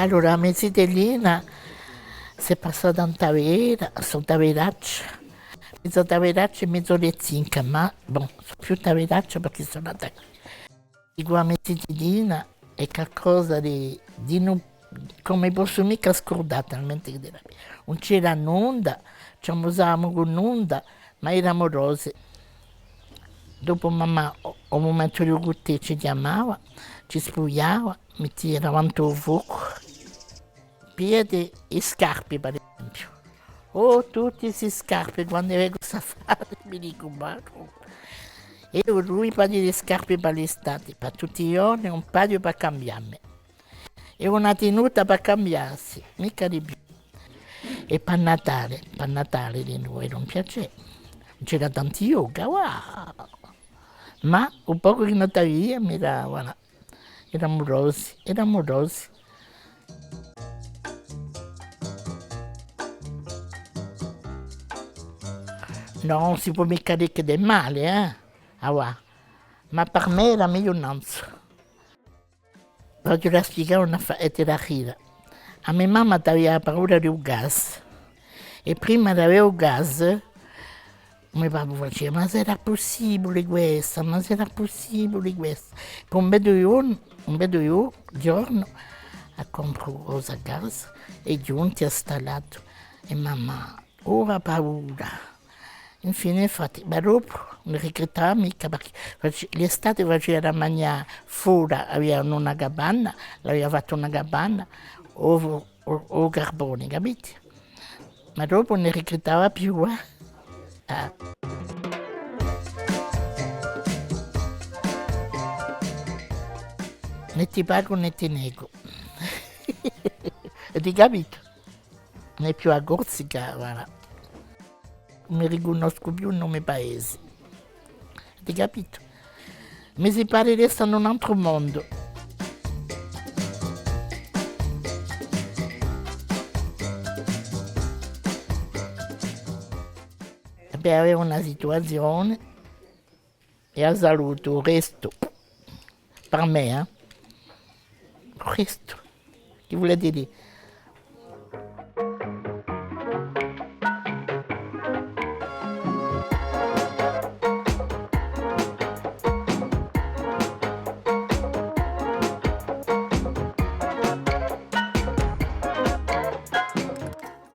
Allora, a Mezzitellina si è passata in Tavera, sono Taveraccia, mezzo Taveraccia e mezzo Lezzinca, ma bon, sono più Taveraccia perché sono nata qui. Dico a Mezzitellina è qualcosa di non, come posso mica scordare talmente che non c'era nulla, ci amusavamo con nulla, ma eravamo rose. Dopo mamma, al momento di te ci chiamava, ci spogliava, metteva davanti al fuoco, piedi e scarpe per esempio. Oh, tutte queste scarpe, quando vengo a fare, mi dico, ma e lui un paio di scarpe per l'estate, per tutti i giorni un paio per cambiarmi. E una tenuta per cambiarsi, mica di più. E per Natale di noi non piaceva. C'era tanti yoga, wow! Ma un poco che notava via mi era, voilà, erano rosi, erano rosi. Non si può mica dire che è male, eh? Ah, va. Ma per me era meglio innanzi. Voglio spiegare una gira. A mia mamma aveva paura del gas. E prima di avere il gas, mio papà diceva, ma se era possibile questo, ma se era possibile questo. Poi un bel giorno, ha comprato il gas e giunti ha installato. E mamma, ora paura. Infine, infatti, ma dopo non ricrettava mica perché l'estate faceva da mangiare fuori, avevano una cabana, l'aveva fatto una cabana, o carbone, capite? Ma dopo non ricrettava più, eh? Ah. Né ti pago né ti nego. Hai capito? Né più a Corsica, voilà. Non mi riconosco più il nome paese. Hai capito? Mi si pare di essere in un altro mondo. Beh, avevo una situazione e ha saluto il resto per me, il resto, che vuole dire?